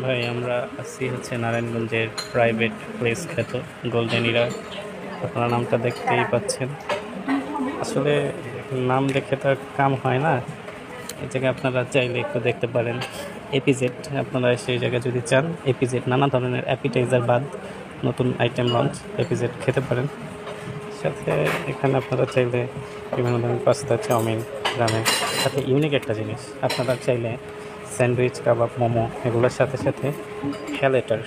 ভাই আমরা আছি হচ্ছে নারায়ণগঞ্জের প্রাইভেট প্লেস খ্যাত গোল্ডেন ইরা। আপনারা নামটা দেখতেই পাচ্ছেন। আসলে নাম দেখে তো আর কাম হয় না, এই জায়গায় আপনারা চাইলে একটু দেখতে পারেন এপিজেড। আপনারা সেই জায়গায় যদি চান এপিজেড নানা ধরনের অ্যাপিটাইজার বাদ নতুন আইটেম লঞ্চ এপিজেড খেতে পারেন। সাথে এখানে আপনারা চাইলে বিভিন্ন ধরনের পাস্তা, চাউমিন, রামেন, সাথে ইউনিক একটা জিনিস আপনারা চাইলে স্যান্ডউইচ, কাবাব, মোমো এগুলোর সাথে সাথে হ্যালেটার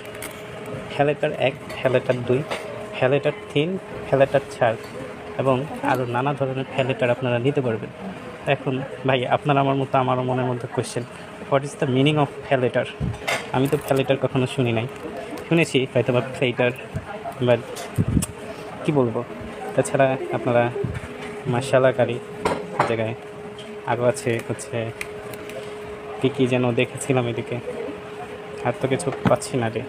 1, হ্যালেটার 2, হ্যালেটার 3, হ্যালেটার 4 এবং আরও নানা ধরনের হ্যালেটার আপনারা নিতে পারবেন। এখন ভাই আপনার আমার মতো আমারও মনের মধ্যে question, what is the meaning of হ্যালেটার? আমি তো হ্যালেটার কখনো শুনি নাই, শুনেছি হয়তো বা ফ্লেটার, বাট কী বলবো। তাছাড়া আপনারা মশালা কারি জায়গায় আরও আছে হচ্ছে কী যেন দেখেছিলাম এদিকে, আর তো কিছু পাচ্ছি না রে।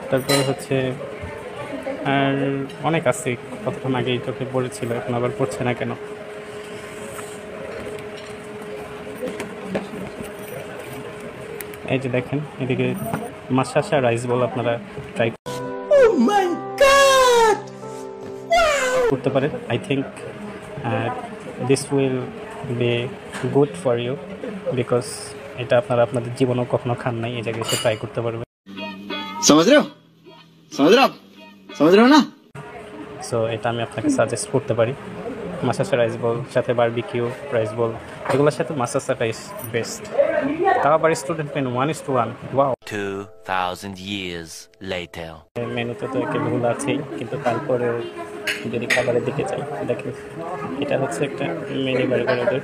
তারপর হচ্ছে আর অনেক আছে, কতক্ষণ আগেই চোখে পড়েছিল, এখন আবার পড়ছে না কেন। এই যে দেখেন এদিকে মাশাশা রাইস বল আপনারা ট্রাই করতে পারেন। I think this will be good for you, because এটা আপনারা আপনাদের জীবনেও কখনো খান নাই, এই জায়গায় এসে ট্রাই করতে পারবেন। समझ रहे हो ना? সো এটা আমি আপনাকে সাজেস্ট করতে পারি। মাসাসা রাইস বল সাথে বারবিকিউ রাইস বল, এগুলোর সাথে মাসাসা রাইস বেস্ট। তাও আবার student menu 1:1। Wow, 2000 years later মেনুতে তো একটা ভুল আছেই, কিন্তু তারপরেও যদি খাবারের দিকে চাই দেখেন, এটা হচ্ছে একটা মিনি বার্গার। ওদের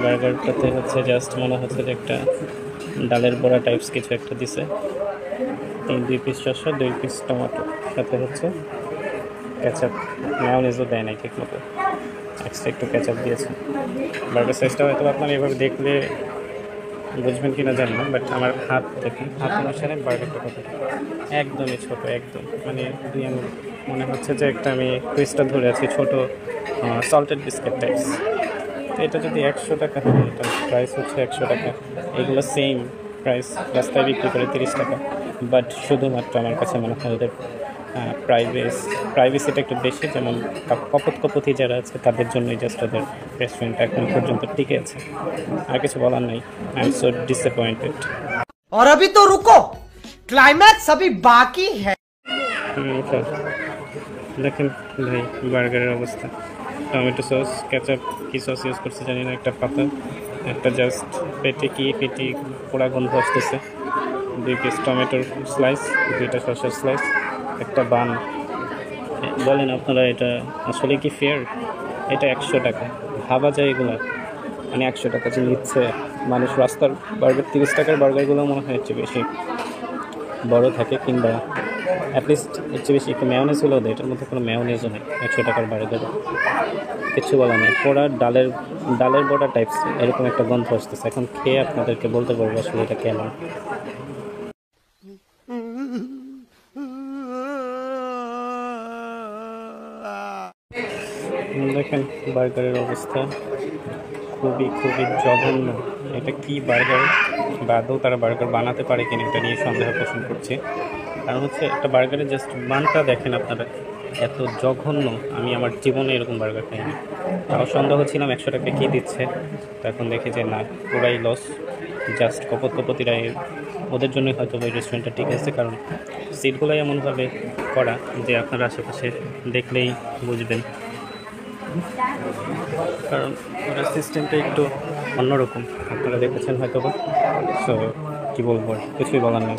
বার্গারটাতে হচ্ছে জাস্ট মনে হচ্ছে যে একটা ডালের বড়া টাইপস কিছু একটা দিছে। 2 পিস শসা, 2 পিস টমেটো, সাথে হচ্ছে ক্যাচাপ, মেয়োনিজও দেয় নাই ঠিক মতো, এক্সট্রা একটু ক্যাচাপ দিয়েছে। বার্গার সাইজটা হয়তো আপনারা এভাবে দেখলে বুঝবেন কি না জানি না, বাট আমার হাত দেখুন, হাত অনুসারে বার্গারটা কত একদমই ছোট, একদম মানে 2 আঙুল। মনে হচ্ছে যে একটা আমি টুইস্টার ধরে আছি, ছোটো সল্টেড বিস্কিট টাইপস। তো এটা যদি 100 টাকা হয়, এটা প্রাইস হচ্ছে 100 টাকা। এগুলো সেম রাস্তায় বিক্রি করে 30 টাকা, বাট শুধুমাত্র আমার কাছে মনে হয় ওদের প্রাইভেসিটা একটু বেশি। যেমন কপতি যারা আছে তাদের জন্যই জাস্ট ওদের রেস্টুরেন্ট এখন পর্যন্ত টিকে আছে, আর কিছু বলার নেই। I am so disappointed. और अभी तो रुको, क्लाइमैक्स अभी बाकी है। দেখেন ভাই বার্গারের অবস্থা, টমেটো সস, ক্যাচাপ, কী সস ইউজ করছে জানি না, একটা পাতা, একটা জাস্ট পেটি পোড়া গন্ধ আসতেছে, 2 পিস টমেটোর স্লাইস, 2টা সসের স্লাইস, একটা বান। বলেন আপনারা এটা আসলে কি ফেয়ার? এটা 100 টাকা, ভাবা যায় এগুলো মানে 100 টাকা যে নিচ্ছে মানুষ। রাস্তার বার্গার 30 টাকার বার্গারগুলো মনে হয় একটু বেশি বড় থাকে, কিংবা অ্যাটলিস্ট এর চেয়ে বেশি একটু মেয়োনিজ হলেও দেয়, এটার মধ্যে কোনো মেয়োনিজও নেই 100 টাকার বার্গারে, কিছু বলা নেই। পোড়া ডালের বড়া টাইপস এরকম একটা গন্ধ আসতেছে। এখন খেয়ে আপনাদেরকে বলতে পারবো আসলে এটা কেমন। দেখেন বার্গারের অবস্থা খুবই জঘন্য। এটা কি বার্গার, বা আদৌ তারা বার্গার বানাতে পারে কিনা এটা নিয়ে সন্দেহ পোষণ করছে। কারণ হচ্ছে একটা বার্গারের জাস্ট বানটা দেখেন আপনারা, এত জঘন্য। আমি আমার জীবনে এরকম বার্গার খাইনি। তাও সন্দেহ ছিলাম 100 টাকা কী দিচ্ছে, তো এখন দেখি যে না, পুরাই লস। জাস্ট কপতিরা ওদের জন্যই হয়তো ওই রেস্টুরেন্টটা ঠিক আছে, কারণ সিটগুলোই এমনভাবে করা যে আপনারা আশেপাশে দেখলেই বুঝবেন, কারণ ওটার সিস্টেমটা একটু অন্যরকম, আপনারা দেখেছেন হয়তো বা। সো কী বলবো, কিছুই বলার নেই।